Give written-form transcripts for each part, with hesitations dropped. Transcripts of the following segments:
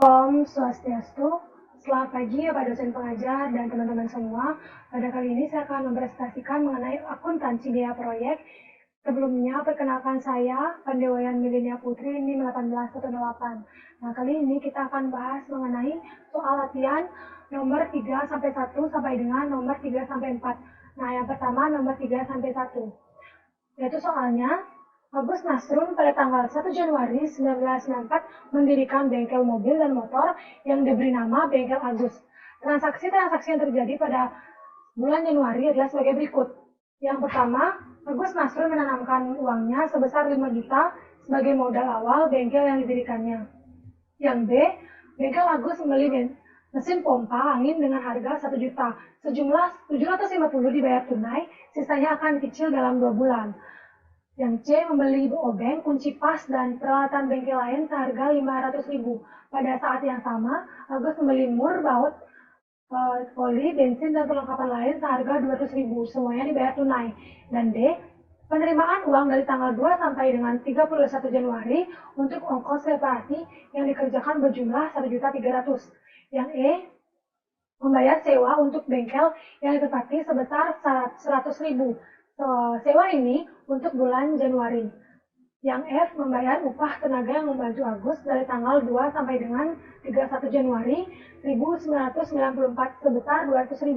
Om Swastiastu, selamat pagi Pak dosen pengajar dan teman-teman semua. Pada kali ini saya akan mempresentasikan mengenai akuntansi biaya proyek. Sebelumnya, perkenalkan saya, Pandewayan Milenia Putri, NIM 1818. Nah, kali ini kita akan bahas mengenai soal latihan nomor 3-1 sampai dengan nomor 3-4. Nah, yang pertama nomor 3-1. Yaitu soalnya, Agus Nasrun pada tanggal 1 Januari 1994 mendirikan bengkel mobil dan motor yang diberi nama Bengkel Agus. Transaksi-transaksi yang terjadi pada bulan Januari adalah sebagai berikut. Yang pertama, Agus Nasrun menanamkan uangnya sebesar 5 juta sebagai modal awal bengkel yang didirikannya. Yang B, Bengkel Agus membeli mesin pompa angin dengan harga 1 juta. Sejumlah 750 dibayar tunai, sisanya akan dicicil dalam 2 bulan. Yang C, membeli obeng, kunci pas, dan peralatan bengkel lain seharga 500.000. Pada saat yang sama, Agus membeli mur, baut, oli, bensin, dan perlengkapan lain seharga 200.000. Semuanya dibayar tunai. Dan D, penerimaan uang dari tanggal 2 sampai dengan 31 Januari untuk ongkos reparasi yang dikerjakan berjumlah 1.300.000. Yang E, membayar sewa untuk bengkel yang ditempati sebesar 100.000. Sewa ini untuk bulan Januari. Yang F, membayar upah tenaga yang membantu Agus dari tanggal 2 sampai dengan 31 Januari 1994 sebesar 200.000.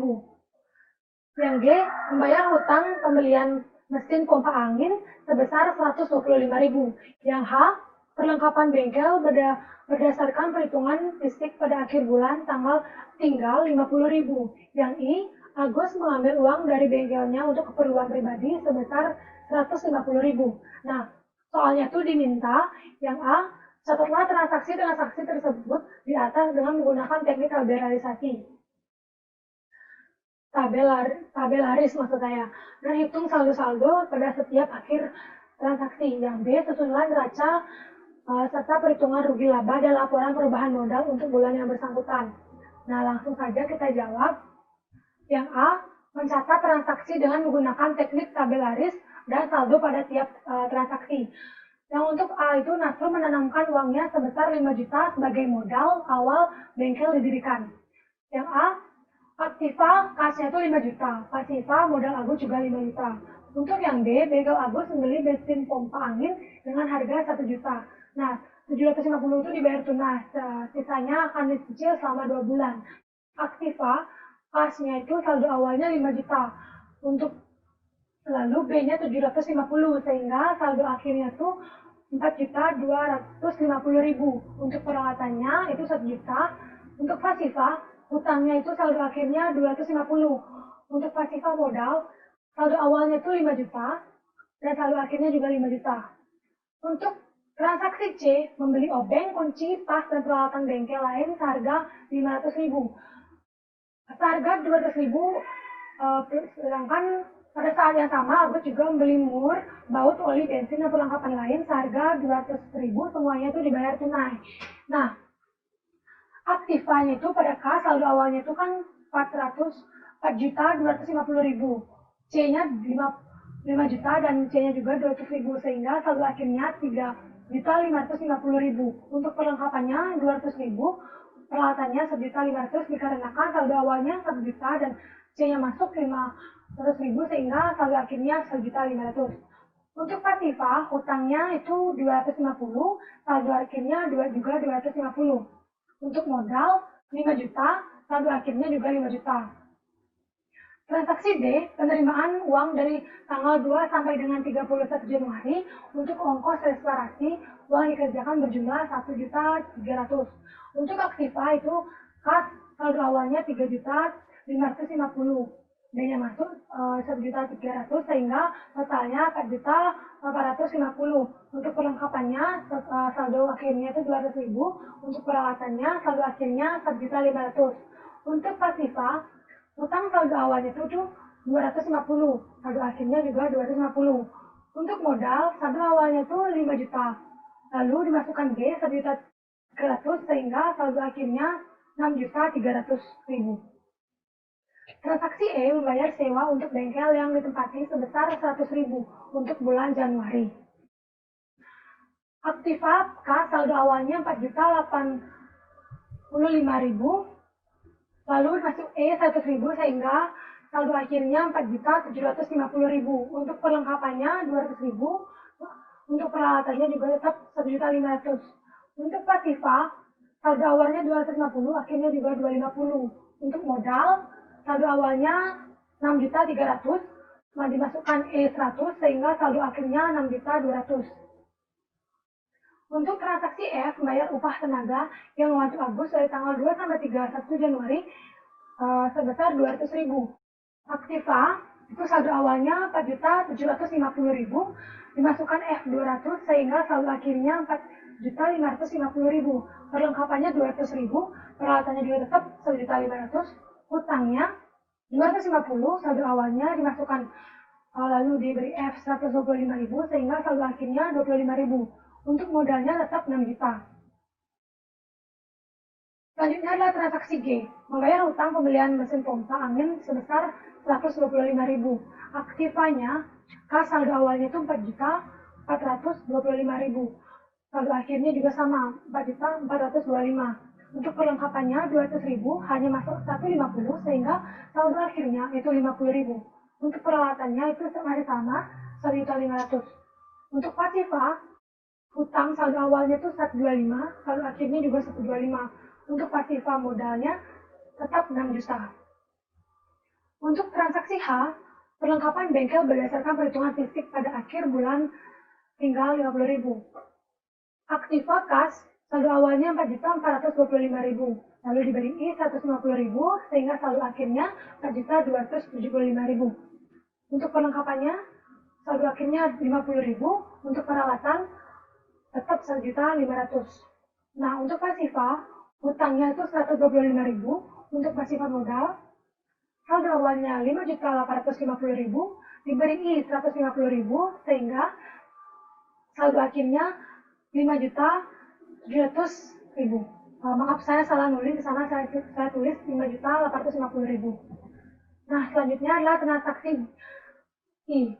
Yang G, membayar hutang pembelian mesin pompa angin sebesar 125.000. Yang H, perlengkapan bengkel berdasarkan perhitungan fisik pada akhir bulan tanggal tinggal 50.000. Yang I, Agus mengambil uang dari bengkelnya untuk keperluan pribadi sebesar 150.000. Nah, soalnya tuh diminta yang A, catatlah transaksi-transaksi tersebut di atas dengan menggunakan teknik tabelarisasi. Tabelaris maksud saya. Dan hitung saldo-saldo pada setiap akhir transaksi. Yang B, susunan neraca serta perhitungan rugi laba dan laporan perubahan modal untuk bulan yang bersangkutan. Nah, langsung saja kita jawab. Yang A, mencatat transaksi dengan menggunakan teknik tabelaris dan saldo pada tiap transaksi. Yang untuk A itu, Nasrul menanamkan uangnya sebesar 5 juta sebagai modal awal bengkel didirikan. Yang A, aktiva kasnya itu 5 juta, pasiva modal Agus juga 5 juta. Untuk yang B, bengkel Agus membeli mesin pompa angin dengan harga 1 juta. Nah, 750 itu dibayar tunai, sisanya akan dicicil selama 2 bulan. Aktiva kasnya itu saldo awalnya 5 juta. Untuk lalu B-nya 750 sehingga saldo akhirnya tuh 4.250.000. Untuk peralatannya itu 1 juta. Untuk pasiva hutangnya itu saldo akhirnya 250. Untuk pasiva modal saldo awalnya itu 5 juta dan saldo akhirnya juga 5 juta. Untuk transaksi C, membeli obeng, kunci, pas, dan peralatan bengkel lain seharga 500.000. Seharga 200.000, sedangkan pada saat yang sama Agus juga membeli mur, baut, oli, bensin, dan perlengkapan lain seharga 200.000, semuanya itu dibayar tunai. Nah, aktivanya itu pada K, saldo awalnya itu kan 4.250.000, C-nya 5 juta dan C-nya juga 200.000, sehingga saldo akhirnya 3.550.000. Untuk perlengkapannya 200.000, peralatannya 1.500.000 dikarenakan saldo awalnya 1 juta dan C-nya masuk 500.000 sehingga saldo akhirnya 1.500.000. Untuk pasiva hutangnya itu 250, saldo akhirnya juga 250. Untuk modal 5 juta, saldo akhirnya juga 5 juta. Transaksi D, penerimaan uang dari tanggal 2 sampai dengan 31 Januari untuk ongkos reparasi uang dikerjakan berjumlah 1.300.000. Untuk aktiva itu kas saldo awalnya 3.550, D-nya masuk 1.300.000 sehingga totalnya 4.850. Untuk perlengkapannya saldo akhirnya itu 200.000, untuk peralatannya saldo akhirnya 1.500.000. Untuk pasiva utang saldo awalnya itu 250, saldo akhirnya juga 250. Untuk modal saldo awalnya itu 5 juta, lalu dimasukkan B 1.300.000 sehingga saldo akhirnya 6.300.000. Transaksi E, membayar sewa untuk bengkel yang ditempati sebesar 100.000 untuk bulan Januari. Aktiva K, saldo awalnya 4.800.000 lalu masuk E 100.000 sehingga saldo akhirnya 4.750.000. Untuk perlengkapannya 200.000, untuk peralatannya juga tetap 1.500.000. Untuk pasifa, saldo awalnya 250, akhirnya juga 250. Untuk modal, saldo awalnya 6.300.000, dimasukkan E100 sehingga saldo akhirnya 6.200.000. Untuk transaksi F, membayar upah tenaga yang wajib Agus dari tanggal 2 sampai 31 Januari sebesar 200.000. Aktiva, itu saldo awalnya 4.750.000, dimasukkan F200 sehingga saldo akhirnya 4.550.000. Perlengkapannya 200.000, peralatannya juga tetap 1.500.000, hutangnya 250, saldo awalnya dimasukkan lalu diberi F 125.000 sehingga saldo akhirnya 25.000. Untuk modalnya tetap 6 juta. Selanjutnya adalah transaksi G, membayar hutang pembelian mesin pompa angin sebesar 125.000. Aktivanya, kas saldo awalnya itu 4.425.000. Saldo akhirnya juga sama, 4.425. Untuk perlengkapannya 200.000, hanya masuk 150 sehingga saldo akhirnya itu 50.000. Untuk peralatannya itu masih sama, 1.500.000. Untuk pasifa, hutang saldo awalnya itu 125, saldo akhirnya juga 125. Untuk pasifa modalnya tetap 6 juta. Untuk transaksi H, perlengkapan bengkel berdasarkan perhitungan fisik pada akhir bulan tinggal 50.000. Aktiva kas, saldo awalnya 4.425.000, lalu diberi I 150.000 sehingga saldo akhirnya 4.275.000. Untuk perlengkapannya, saldo akhirnya 50.000, untuk peralatan tetap 1.500.000. Nah, untuk pasifa, hutangnya itu 125.000, untuk pasifa modal, saldo awalnya 5.850.000, diberi I 150.000, sehingga saldo akhirnya 5.700.000. Maaf, saya salah nulis, di sana saya tulis 5.850.000. Nah, selanjutnya adalah transaksi I.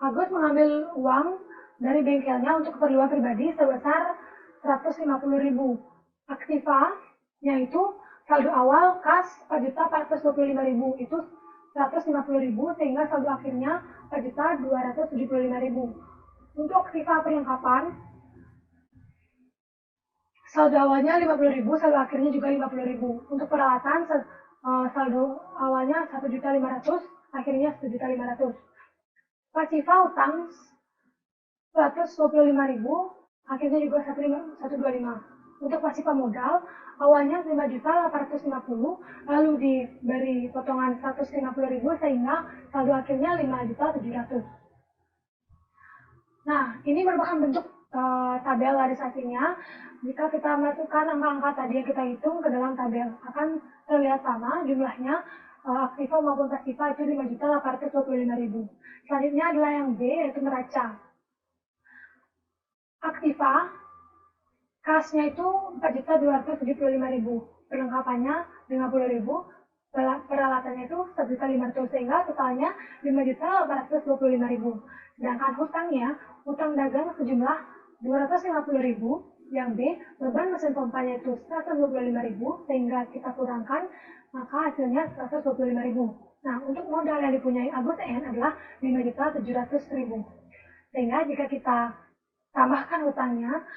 Agus mengambil uang dari bengkelnya untuk keperluan pribadi sebesar 150.000. Aktivanya itu saldo awal kas 4.425.000, itu 150.000 sehingga saldo akhirnya 4.275.000. Untuk aktiva perlengkapan, saldo awalnya 50.000, saldo akhirnya juga 50.000. Untuk peralatan, saldo awalnya 1.500.000, akhirnya 1.500.000. Pasifa hutang 125.000, akhirnya juga 125. Untuk pasifa modal, awalnya 5.850, lalu diberi potongan 150.000 sehingga saldo akhirnya 5.700.000. Nah, ini merupakan bentuk tabel larisasinya. Jika kita masukkan angka-angka tadi yang kita hitung ke dalam tabel, akan terlihat sama jumlahnya. Aktiva maupun pasifa itu 5.825.000. Selanjutnya adalah yang B, yaitu neraca. Aktiva, kasnya itu 4.275.000, perlengkapannya 50.000, peralatannya itu 1.500.000 sehingga totalnya 5.825.000. Sedangkan hutang dagang sejumlah 250.000. Yang B, beban mesin pompanya itu 125.000 sehingga kita kurangkan, maka hasilnya 125.000. Nah, untuk modal yang dipunyai Agus N adalah 5.700.000. Sehingga jika kita tambahkan hutangnya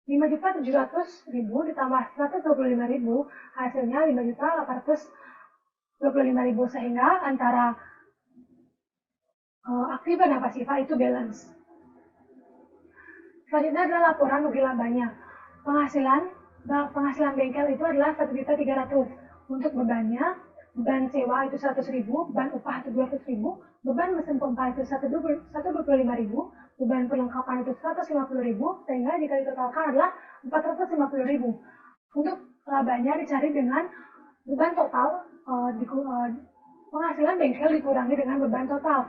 5.700.000 ditambah 125.000, hasilnya 5.825.000, sehingga antara aktiva dan pasifa itu balance. Selanjutnya adalah laporan rugi labanya. Penghasilan bengkel itu adalah 1.300.000. Untuk bebannya, beban sewa itu 100.000, beban upah itu 200.000, beban mesin pompa itu 125.000, beban perlengkapan itu 150.000, sehingga jika ditotalkan adalah 450.000. Untuk labanya dicari dengan beban total, penghasilan bengkel dikurangi dengan beban total.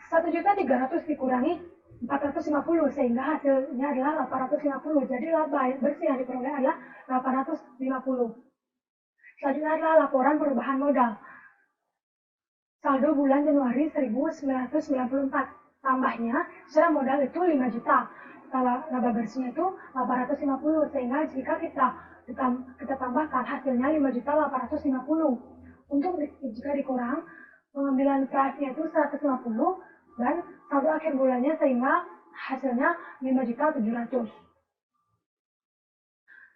1.300.000 dikurangi 450, sehingga hasilnya adalah 850. Jadi laba bersih yang diperoleh adalah 850. Selanjutnya adalah laporan perubahan modal. Saldo bulan Januari 1994. Tambahnya secara modal itu 5 juta. laba bersihnya itu 850, sehingga jika kita tambahkan hasilnya 5.850. Untuk jika dikurang, pengambilan price-nya itu 150 dan saldo akhir bulannya sehingga hasilnya 5.700.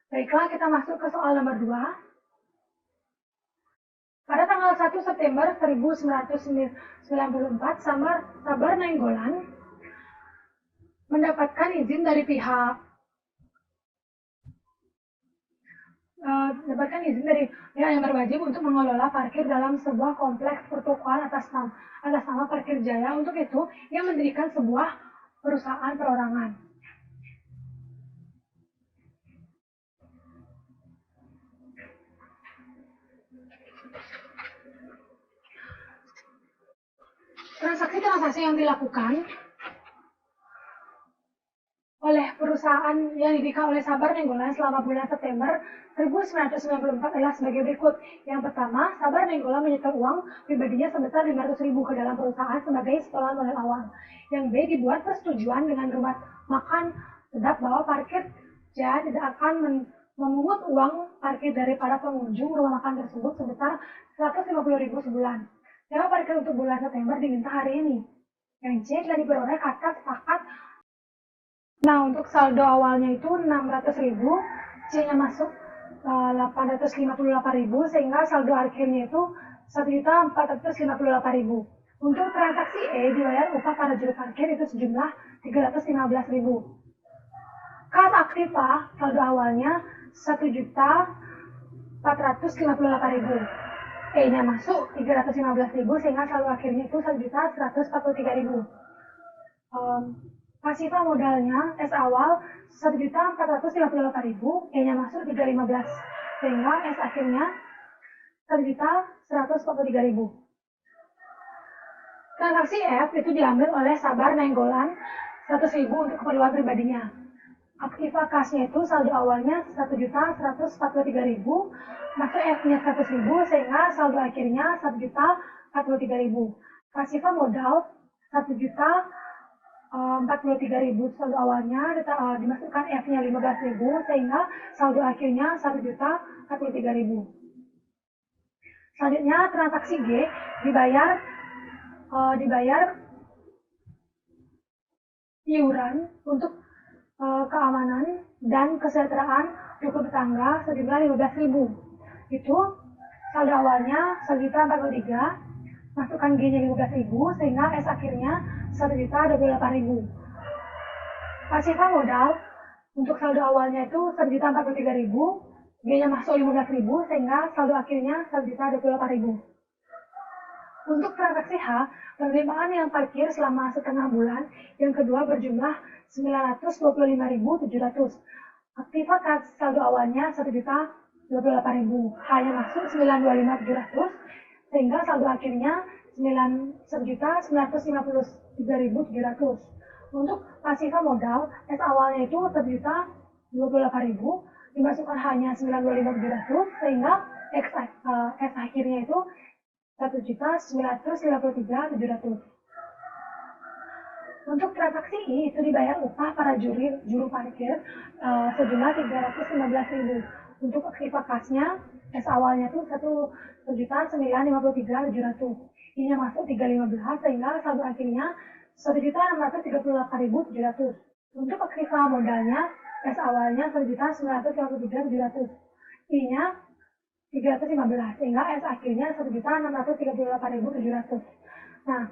Baiklah, kita masuk ke soal nomor 2. Pada tanggal 1 September 1994, Sabar Nainggolan mendapatkan izin dari pihak yang berwajib untuk mengelola parkir dalam sebuah kompleks pertokoan atas nama Parkir Jaya. Untuk itu, ia mendirikan sebuah perusahaan perorangan. Transaksi-transaksi yang dilakukan oleh perusahaan yang didirikan oleh Sabar Nainggolan selama bulan September 1994 adalah sebagai berikut. Yang pertama, Sabar Nainggolan menyetor uang pribadinya sebesar 500.000 ke dalam perusahaan sebagai setoran modal awal. Yang B, dibuat persetujuan dengan rumah makan sedap bahwa Parkir Jaya tidak akan memungut uang parkir dari para pengunjung rumah makan tersebut sebesar 150.000 sebulan. Sewa parkir untuk bulan September diminta hari ini. Yang C, telah diperoleh kata sepakat. Nah, untuk saldo awalnya itu 600.000, C-nya masuk 858.000, sehingga saldo akhirnya itu 1.458.000. Untuk transaksi E, dibayar upah para juru parkir itu sejumlah 315.000. Kas aktiva, saldo awalnya 1.458.000. E-nya masuk 315.000, sehingga saldo akhirnya itu 1.143.000. Pasifa modalnya S awal 1.458.000, E-nya masuk 315, sehingga S akhirnya 1.143.000. Transaksi F itu diambil oleh Sabar Nainggolan 100.000 untuk keperluan pribadinya. Aktiva kasnya itu saldo awalnya 1.143.000, masuk F-nya 100.000, sehingga saldo akhirnya 1.043.000. Pasifa modal 1.043.000 saldo awalnya, dimasukkan F-nya 15.000, sehingga saldo akhirnya 1.043.000. Selanjutnya transaksi G, dibayar iuran untuk keamanan dan kesejahteraan rukun tetangga sejumlah 15.000. Itu saldo awalnya 1.043, masukkan G-nya 15.000, sehingga S akhirnya 1.028.000. Pasifa modal untuk saldo awalnya itu 1.043.000, G-nya masuk 15.000, sehingga saldo akhirnya 1.028.000. Untuk transaksi H, penerimaan yang parkir selama setengah bulan, yang kedua berjumlah 925.700. Aktiva kas saldo awalnya 1.028.000, H-nya masuk 925.700, sehingga saldo akhirnya 1.953.700. Untuk pasifa modal, S awalnya itu 1.028.000, dimasukkan H-nya 925.700, sehingga S akhirnya itu 1.953.700. Untuk transaksi I itu dibayar upah para juru parkir sejumlah 315.000. Untuk aktiva kasnya, S awalnya itu 1.953.700. I-nya masuk 315, sehingga saldo akhirnya 1.638.700. Untuk aktiva modalnya, S awalnya 1.953.700. I-nya 315, sehingga S akhirnya 1.638.700. Nah,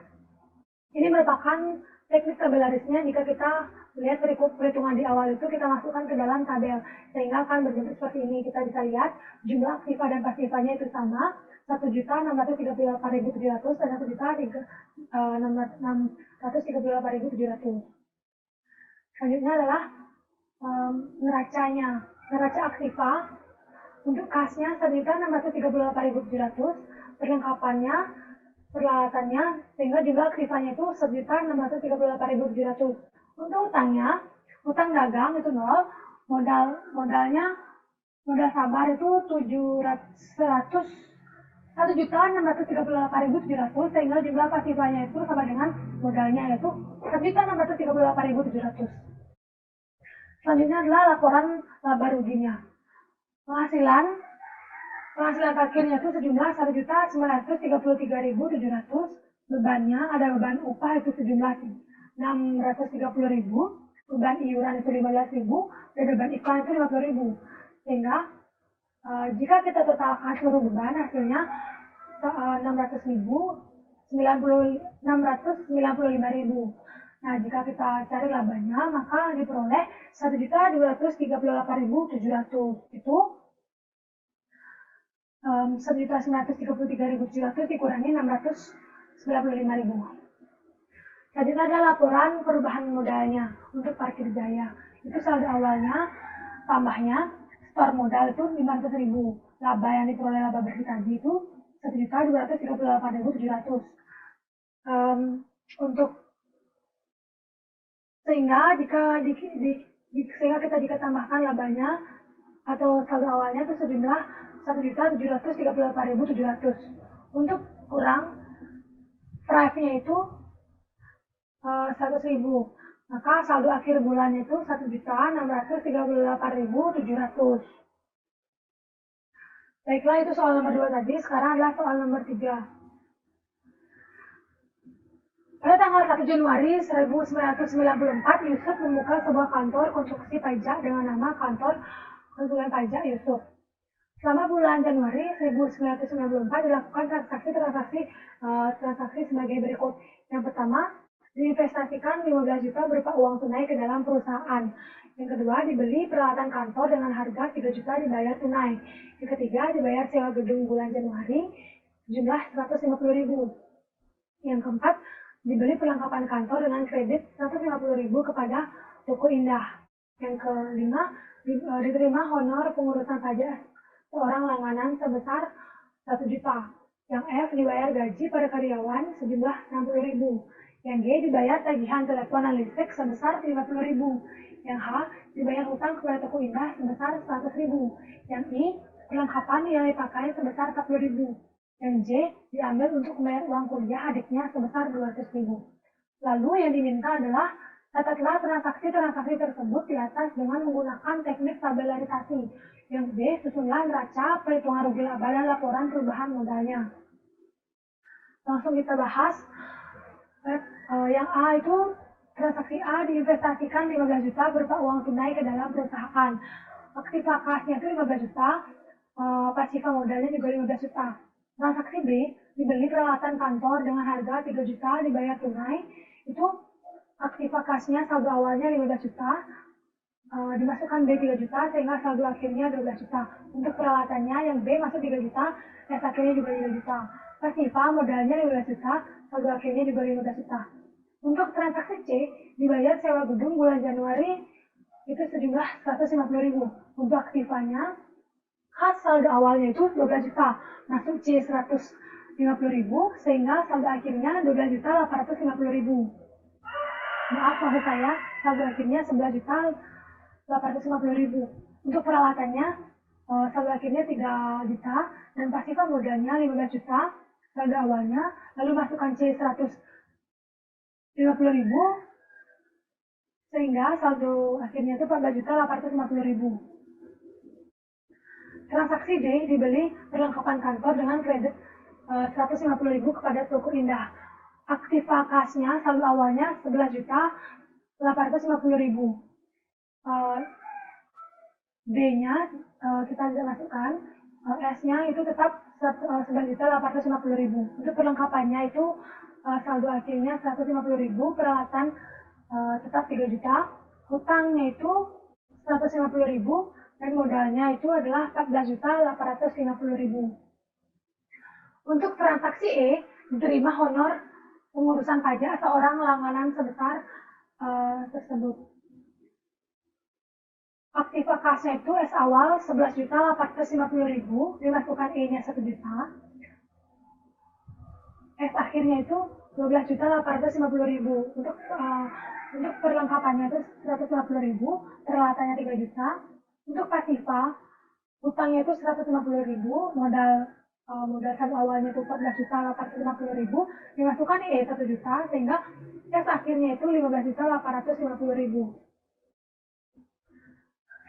ini merupakan teknik tabelarisnya. Jika kita lihat perhitungan di awal itu, kita masukkan ke dalam tabel, sehingga akan berbentuk seperti ini. Kita bisa lihat jumlah aktiva dan pasifanya itu sama, 1.638.700 dan 1.638.700. Selanjutnya adalah neracanya. Neraca aktiva untuk kasnya 1.638.700, perlengkapannya, peralatannya, sehingga jumlah aktivanya itu 1.638.700. Untuk utangnya, utang dagang itu 0, modal Sabar itu 1.638.700, sehingga jumlah pasifanya itu sama dengan modalnya, yaitu 1.638.700. Selanjutnya adalah laporan laba ruginya. Penghasilan akhirnya itu sejumlah 1.933.700. Bebannya ada beban upah itu sejumlah 630.000, beban iuran itu 15.000, dan beban iklan itu 50.000. Sehingga jika kita totalkan seluruh beban hasilnya 695.000. Nah, jika kita cari labanya maka diperoleh 1.238.700. Itu 1.933.700 dikurangi 695.000. Selanjutnya ada laporan perubahan modalnya untuk Parkir Jaya. Itu saldo awalnya tambahnya store modal itu 500.000. Laba yang diperoleh laba bersih tadi itu 1.238.700. Untuk sehingga jika tambahkan labanya atau saldo awalnya itu sejumlah 1.738.700. Untuk kurang drive-nya itu 100.000. Maka saldo akhir bulannya itu 1.638.700. Baiklah, itu soal nomor 2 tadi. Sekarang adalah soal nomor 3. Pada tanggal 1 Januari 1994, Yusuf membuka sebuah kantor konstruksi pajak dengan nama Kantor Konsulen Pajak Yusuf. Selama bulan Januari 1994 dilakukan transaksi sebagai berikut. Yang pertama, diinvestasikan 15 juta berupa uang tunai ke dalam perusahaan. Yang kedua, dibeli peralatan kantor dengan harga 3 juta dibayar tunai. Yang ketiga, dibayar sewa gedung bulan Januari jumlah 150.000. Yang keempat, dibeli perlengkapan kantor dengan kredit 150.000 kepada Toko Indah. Yang kelima, diterima honor pengurusan pajak seorang langganan sebesar 1 juta. Yang F, dibayar gaji pada karyawan sejumlah 60.000. Yang G, dibayar tagihan telepon dan listrik sebesar 50.000. Yang H, dibayar hutang kepada Toko Indah sebesar 100.000. Yang I, perlengkapan yang dipakai sebesar 40.000. Yang J, diambil untuk membayar uang kuliah adiknya sebesar 200.000. Lalu yang diminta adalah catatlah transaksi-transaksi tersebut di atas dengan menggunakan teknik tabelarisasi. Yang B, susunlah neraca perhitungan rugi laba dan laporan perubahan modalnya. Langsung kita bahas. Yang A itu transaksi A, diinvestasikan 15 juta berupa uang tunai ke dalam perusahaan. Aktiva kasnya itu 15 juta, pasiva modalnya juga 15 juta. Transaksi B, dibeli peralatan kantor dengan harga 3 juta dibayar tunai. Itu aktiva kasnya saldo awalnya 15 juta, dimasukkan B 3 juta sehingga saldo akhirnya 12 juta. Untuk peralatannya yang B masuk 3 juta, S akhirnya juga 3 juta. Pasiva modalnya 15 juta, saldo akhirnya juga 15 juta. Untuk transaksi C, dibayar sewa gedung bulan Januari itu sejumlah 150.000. Untuk aktivanya, khas saldo awalnya itu 12 juta, masuk C 150.000 sehingga saldo akhirnya 12.850.000. Maaf, maksud saya saldo akhirnya 11.850.000. Untuk peralatannya saldo akhirnya 3 juta dan pasiva modalnya 15 juta saldo awalnya, lalu masukkan C 150.000 sehingga saldo akhirnya itu 14.850.000. Transaksi D, dibeli perlengkapan kantor dengan kredit 150.000 kepada Toko Indah. Aktiva kasnya saldo awalnya 11.850.000. D-nya kita tidak masukkan, S-nya itu tetap 11.850.000. Untuk perlengkapannya itu saldo akhirnya 150.000, peralatan tetap 3 juta, hutangnya itu 150.000, dan modalnya itu adalah 14.850.000. Untuk transaksi E, diterima honor pengurusan pajak seorang langganan sebesar tersebut. Aktiva kasnya itu S awal 11.850.000, dimasukkan E-nya 1 juta. S akhirnya itu 12.850.000. Untuk perlengkapannya itu 150.000, peralatannya 3 juta. Untuk pasiva, hutangnya itu 150.000, modal saldo awalnya itu 14.850.000, dimasukkan E 1 juta sehingga S akhirnya itu 15.850.000.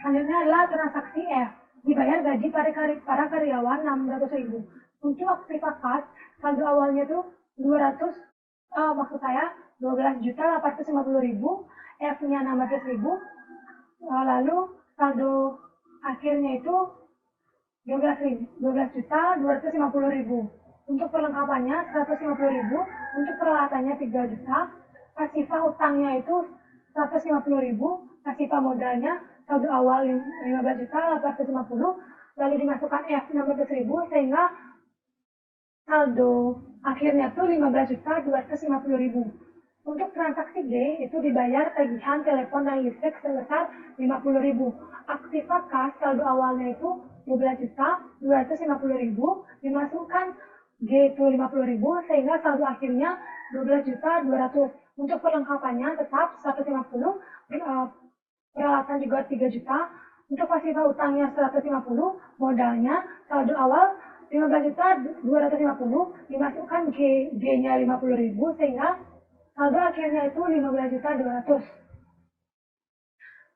Selanjutnya adalah transaksi F. Dibayar gaji para karyawan 600.000. Untuk aktiva kas, saldo awalnya itu 200, maksud saya 12.850.000, F-nya 16.000, lalu saldo akhirnya itu 12.250.000. Untuk perlengkapannya 150.000, untuk peralatannya 3 juta, pasifah utangnya itu 150.000, pasifah modalnya saldo awal 15.850, lalu dimasukkan F 16.000 sehingga saldo akhirnya tuh 15.250.000. Untuk transaksi D itu dibayar tagihan telepon dan listrik sebesar 50.000. Aktiva kas saldo awalnya itu 12.250.000, dimasukkan G itu 50.000 sehingga saldo akhirnya 12.200. Untuk perlengkapannya tetap 150, peralatan juga 3 juta. Untuk pasifah utangnya 150, modalnya saldo awal 15.250, dimasukkan G-nya 50.000 sehingga saldo akhirnya itu 15.200.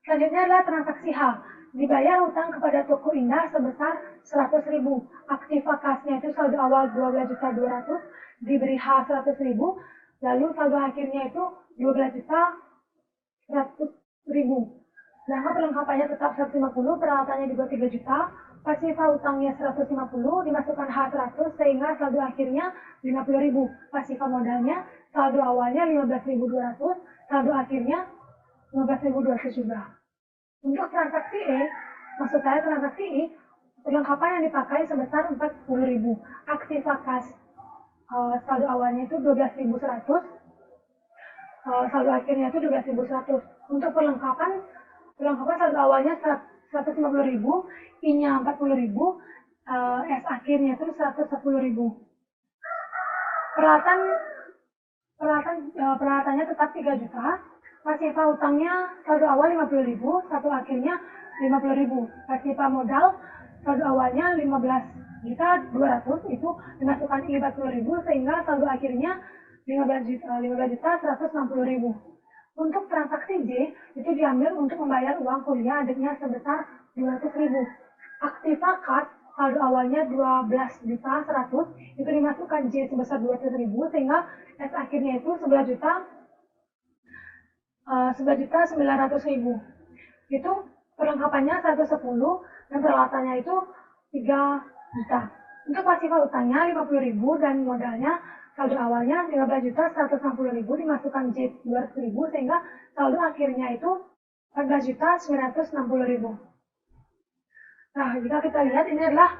Selanjutnya adalah transaksi H. Dibayar utang kepada Toko Indah sebesar 100.000. Aktiva kasnya itu saldo awal 12.200, diberi H 100.000, lalu saldo akhirnya itu 12.100.000. Sedangkan perlengkapannya tetap 150, peralatannya juga 3 juta, pasifah utangnya 150, dimasukkan H 100 sehingga saldo akhirnya 50.000. Pasifah modalnya saldo awalnya 15.200, saldo akhirnya 15.200 juga. Untuk transaksi E, maksud saya transaksi I, perlengkapan yang dipakai sebesar 40.000. Aktiva kas, saldo awalnya itu 12.100, saldo akhirnya itu 12.100. Untuk perlengkapan saldo awalnya 150.000, I-nya 40.000, S akhirnya itu 110.000. Peralatannya tetap 3 juta. Pasifah utangnya saldo awal 50.000, saldo akhirnya 50.000. Pasifah modal saldo awalnya 15.200, itu dimasukkan I 40.000 sehingga saldo akhirnya 15.160.000. Untuk transaksi J itu diambil untuk membayar uang kuliah adiknya sebesar 200.000. Aktiva kas saldo awalnya 12.100, itu dimasukkan J sebesar 200.000 sehingga S akhirnya itu 11.900.000. Itu perlengkapannya 110 dan peralatannya itu 3 juta. Untuk pasifah utangnya 50.000 dan modalnya saldo awalnya 15.160.000, dimasukkan J 200.000 sehingga saldo akhirnya itu 14.960.000. Nah, jika kita lihat ini adalah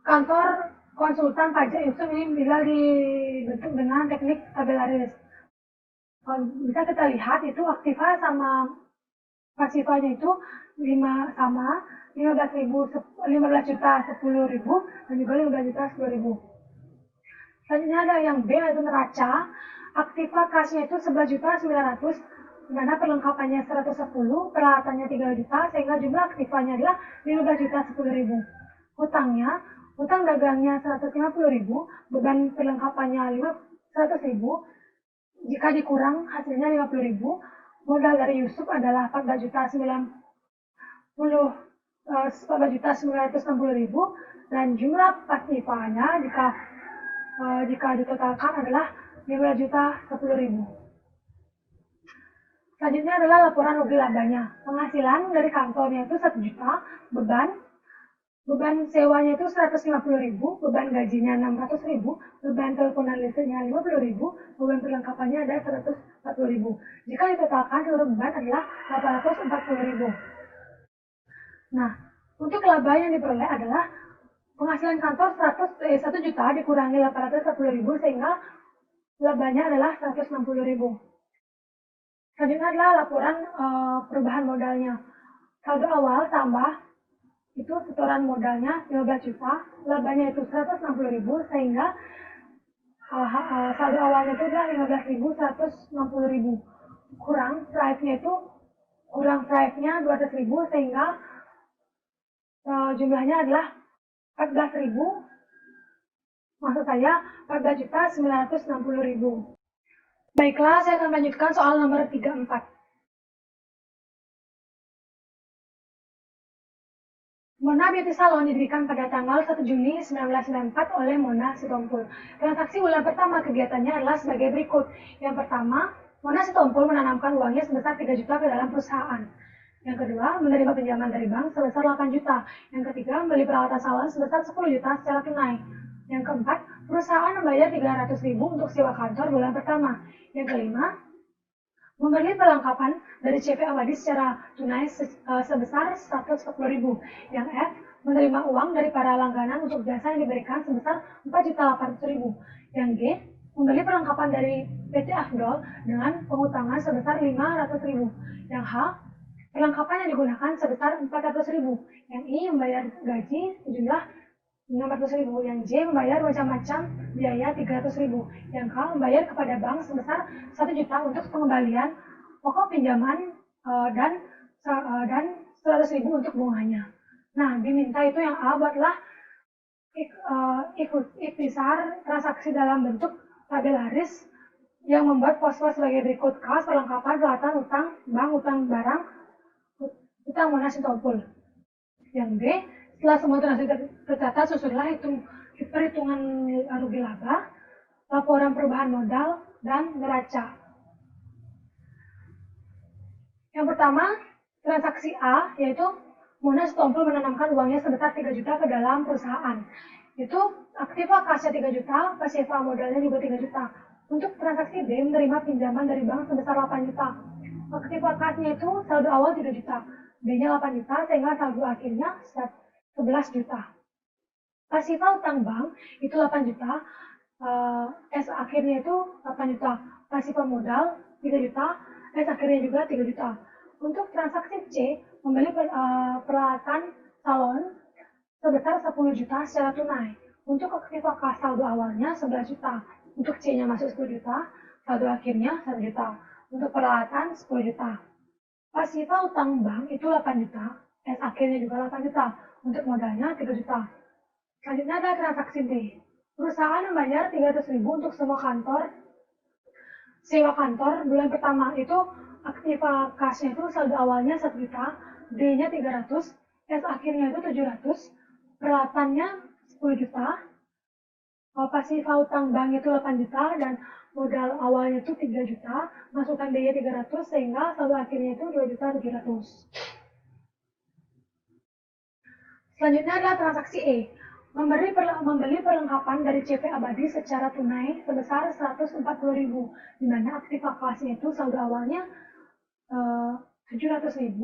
kantor konsultan pajak Yusuf, ini bila dibentuk dengan teknik tabularis. Bisa kita lihat itu aktiva sama pasifanya itu 15 juta 10.000 dan juga 15 juta 10.000. Selanjutnya ada yang B yaitu neraca. Aktiva kasnya itu 11.900, di mana perlengkapannya 110, peralatannya 3 juta sehingga jumlah aktivanya adalah 15 juta 10.000. Utang dagangnya 150.000, beban perlengkapannya 100.000. Jika dikurang hasilnya 50.000. Modal dari Yusuf adalah 14.960.000 dan jumlah pasifanya jika ditotalkan adalah 15.010.000. Selanjutnya adalah laporan rugi labanya. Penghasilan dari kantornya itu 1 juta, beban sewanya itu 150.000, beban gajinya 600.000, beban telepon dan listriknya 50.000, beban perlengkapannya ada 140.000. Jika ditotalkan seluruh beban adalah 840.000. Nah, untuk laba yang diperoleh adalah penghasilan kantor 1 juta dikurangi 840.000 sehingga labanya adalah 160.000. Selanjutnya adalah laporan perubahan modalnya. Saldo awal tambah itu setoran modalnya 15 juta, labanya itu 160.000 sehingga saldo awalnya itu adalah 15.160.000. Kurang drive-nya 200.000 sehingga jumlahnya adalah 14.000. Maksud saya 14.960.000. Baiklah, saya akan lanjutkan soal nomor 34. Mona Beauty Salon didirikan pada tanggal 1 Juni 1994 oleh Mona Sitompul. Transaksi bulan pertama kegiatannya adalah sebagai berikut. Yang pertama, Mona Sitompul menanamkan uangnya sebesar 3 juta ke dalam perusahaan. Yang kedua, menerima pinjaman dari bank sebesar 8 juta. Yang ketiga, membeli peralatan salon sebesar 10 juta secara tunai. Yang keempat, perusahaan membayar 300.000 untuk sewa kantor bulan pertama. Yang kelima, membeli perlengkapan dari CV Abadi secara tunai sebesar 140.000. Yang F, menerima uang dari para langganan untuk jasa yang diberikan sebesar 4.800.000. Yang G, membeli perlengkapan dari PT Afdol dengan pengutangan sebesar 500.000. Yang H, perlengkapan yang digunakan sebesar 400.000. Yang I, membayar gaji sejumlah 600.000. Yang J, membayar macam-macam biaya 300.000. Yang K, membayar kepada bank sebesar 1 juta untuk pengembalian pokok pinjaman dan 100.000 untuk bunganya. Nah, diminta itu yang A buatlah ikhtisar transaksi dalam bentuk tabel baris yang membuat pos-pos sebagai berikut: kas, perlengkapan, peralatan, utang, bank, utang barang, utang Mona Sitompul. Yang B, setelah semua transaksi tercatat, susunlah perhitungan rugi laba, laporan perubahan modal, dan neraca. Yang pertama, transaksi A, yaitu Mona Sitompul menanamkan uangnya sebesar 3 juta ke dalam perusahaan. Itu aktiva kasnya 3 juta, pasiva modalnya juga 3 juta. Untuk transaksi B, menerima pinjaman dari bank sebesar 8 juta. Aktiva kasnya itu saldo awal 3 juta, B-nya 8 juta, sehingga saldo akhirnya 11 juta. Pasiva utang bank itu 8 juta, S akhirnya itu 8 juta. Pasiva modal 3 juta, S akhirnya juga 3 juta. Untuk transaksi C, membeli peralatan salon sebesar 10 juta secara tunai. Untuk aktiva kas saldo awalnya 11 juta. Untuk C-nya masuk 10 juta, saldo akhirnya 1 juta. Untuk peralatan 10 juta. Pasiva utang bank itu 8 juta, S akhirnya juga 8 juta. Untuk modalnya 3 juta. Selanjutnya ada transaksi D. Perusahaan membayar 300.000 untuk semua kantor, sewa kantor bulan pertama. Itu aktiva kasnya itu saldo awalnya 1 juta, D-nya 300, S akhirnya itu 700, peralatannya 10 juta, pasiva utang bank itu 8 juta, dan modal awalnya itu 3 juta, masukkan D-nya 300, sehingga saldo akhirnya itu 2.700.000. Selanjutnya adalah transaksi E. Membeli perlengkapan dari CV Abadi secara tunai sebesar 140.000, di mana aktiva kasnya itu saldo awalnya 700.000,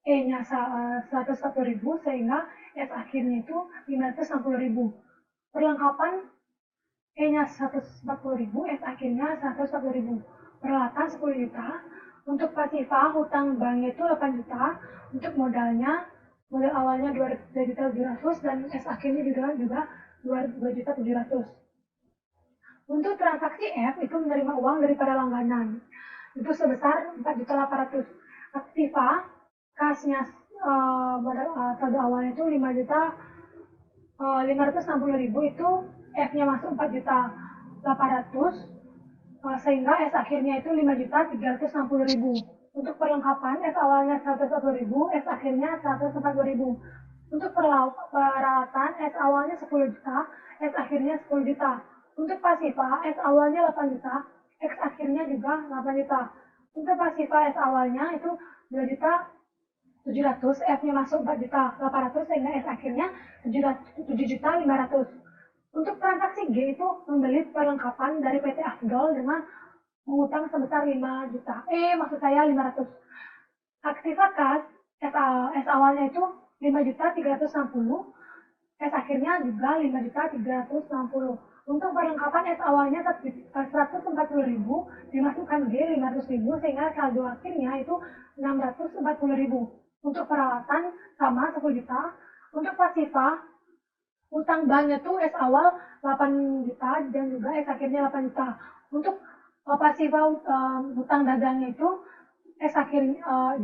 E-nya 140.000, sehingga S akhirnya itu 560.000. Perlengkapan E-nya 140.000, S akhirnya 140.000. Peralatan 10 juta. Untuk pasiva hutang bank itu 8 juta. Untuk modal awalnya 2.700.000 dan S akhirnya juga 2.700.000. Untuk transaksi F itu menerima uang dari para langganan itu sebesar 4.800.000. Aktiva kasnya saldo awalnya itu 5.560.000, itu F-nya masuk 4.800.000, sehingga S akhirnya itu 5.360.000. Untuk perlengkapan, S awalnya 140.000, S akhirnya 140.000. Untuk peralatan, S awalnya 10 juta, S akhirnya 10 juta. Untuk pasiva, S awalnya 8 juta, X akhirnya juga 8 juta. Untuk pasiva, S awalnya itu 2.700.000, F-nya masuk 4.800.000, sehingga S akhirnya 7.500.000. Untuk transaksi G itu membeli perlengkapan dari PT Afdol dengan mengutang sebesar 5 juta. Maksud saya 500. Aktiva kas S awalnya itu 5.360, S akhirnya juga 5.360. Untuk perlengkapan S awalnya 140.000, dimasukkan G 500.000, sehingga saldo akhirnya itu 640.000. Untuk peralatan sama 10 juta. Untuk pasiva utang banknya tuh S awal 8 juta dan juga S akhirnya 8 juta. Untuk pasiva hutang dagangnya itu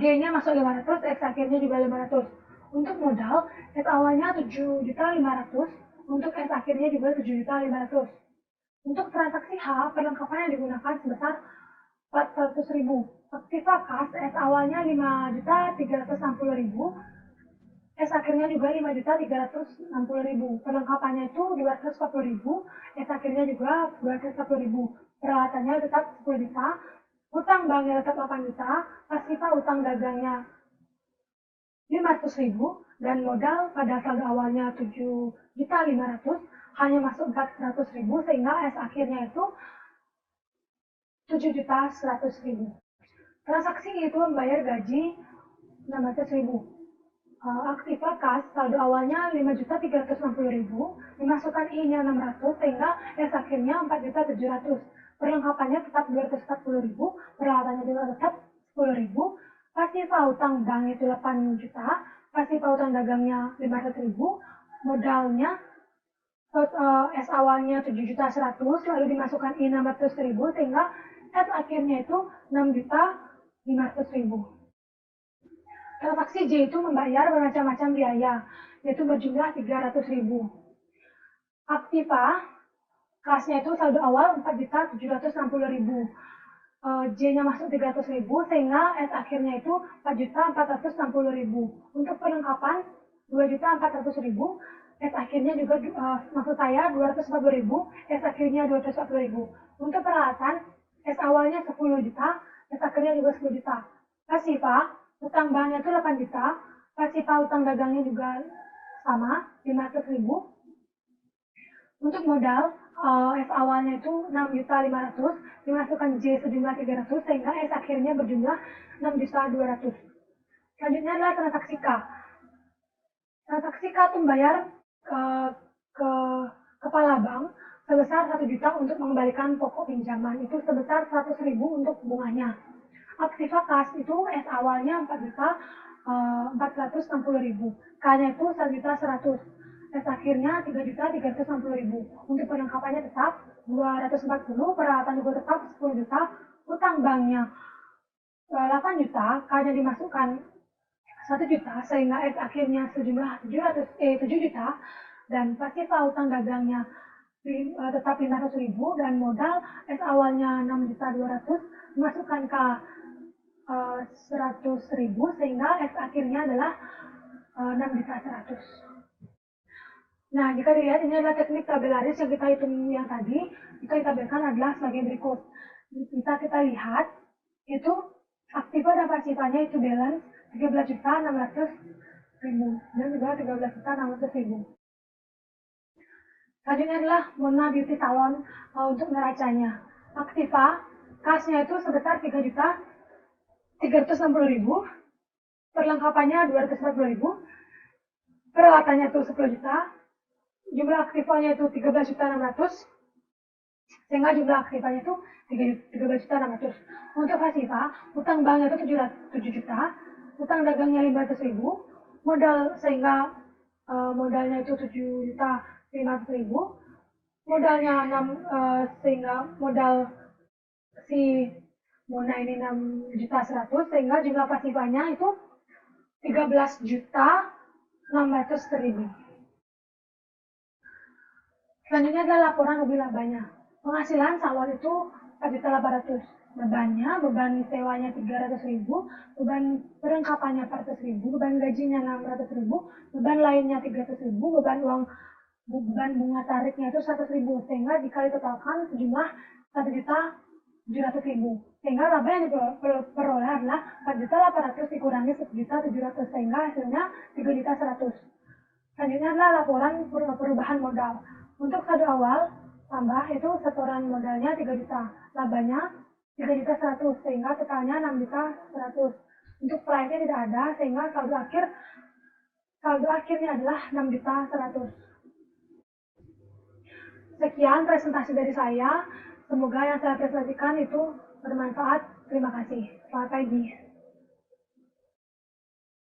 G-nya masuk 500, X akhirnya juga 500. Untuk modal, S awalnya 7.500.000, untuk S akhirnya juga 7.500.000. Untuk transaksi H, perlengkapan yang digunakan sebesar 400.000. Aktiva kas, S awalnya 5.360.000, akhirnya juga 5.360.000. Perlengkapannya itu 240.000. Akhirnya juga 240.000. Peralatannya tetap 10 juta. Utang banknya tetap 8 juta. Pasifa utang dagangnya 500.000 dan modal pada saldo awalnya 7.500.000, hanya masuk 400.000 sehingga akhirnya itu 7.100.000. Transaksi itu membayar gaji 600.000. Aktiva kas saldo awalnya 5.360.000, dimasukkan I-nya 600 sehingga akhirnya 4.700.000. Perlengkapannya tetap 240.000, peralatannya juga tetap 10.000. Pasifa utang bank itu 8 juta, pasifa utang dagangnya 500.000, modalnya awalnya 7.100.000, lalu dimasukkan I 600.000 sehingga akhirnya itu 6.500.000. Transaksi J itu membayar bermacam-macam biaya, yaitu berjumlah 300.000. Aktiva kasnya itu saldo awal 4.760.000. J-nya masuk 300.000 sehingga akhirnya itu 4.460.000. Untuk perlengkapan 2.400.000. Akhirnya juga maksud saya 240.000. Akhirnya 240.000. Untuk peralatan awalnya 10 juta. Akhirnya juga 10 juta. Pasifa utang banknya itu 8 juta. Pasifa utang dagangnya juga sama 500.000. Untuk modal awalnya itu 6.500.000, dimasukkan J sejumlah 300 sehingga akhirnya berjumlah 6.200.000. Selanjutnya adalah transaksi K. Transaksi K itu membayar ke kepala bank sebesar 1 juta untuk mengembalikan pokok pinjaman, itu sebesar 100.000 untuk bunganya. Aktiva kas itu awalnya 4.460.000, K-nya itu 1.100.000. Akhirnya 3.360.000. Untuk perlengkapannya tetap 240, peralatan juga tetap 10 juta. Utang banknya 8 juta, K-nya dimasukkan 1 juta sehingga akhirnya sejumlah 7 juta. Dan pasifa utang dagangnya tetap 500.000 dan modal awalnya 6.200.000 dimasukkan ke 100.000 sehingga akhirnya adalah 6.100.000. Nah, jika dilihat ini adalah teknik tabel laris yang kita hitung yang tadi, jika ditabelkan adalah sebagai berikut. Bisa kita lihat, itu aktiva dan pasifanya itu balance 13.600.000 dan juga 13.600.000. Selanjutnya adalah Mona Beauty Salon untuk neracanya. Aktiva, kasnya itu sebesar 3.360.000, perlengkapannya 240.000, peralatannya itu 10 juta, jumlah aktivanya itu 13.600.000, sehingga jumlah aktivanya itu 13.600.000. Untuk pasifa, utang banknya itu 7 juta, utang dagangnya 500.000, modal sehingga modalnya itu 7.500.000, modalnya 6 sehingga modal si Mona ini 6.100.000 sehingga jumlah pasifanya itu 13.600.000. Selanjutnya adalah laporan rugi labanya. Penghasilan salon itu 4.800.000. Beban sewanya 300.000, beban perlengkapannya 400.000, beban gajinya 600.000, beban lainnya 300.000, beban bunga tariknya itu 100.000 sehingga dikali totalkan sejumlah 1.700.000 sehingga laba yang diperoleh adalah 4.800.000 dikurangi 1.700.000 sehingga hasilnya 3.100.000. Selanjutnya adalah laporan perubahan modal. Untuk saldo awal tambah itu setoran modalnya 3 juta, labanya 3.100.000 sehingga totalnya 6.100.000. Untuk proyeknya tidak ada sehingga saldo akhirnya adalah 6.100.000. Sekian presentasi dari saya. Semoga yang saya presentasikan itu bermanfaat. Terima kasih. Selamat pagi.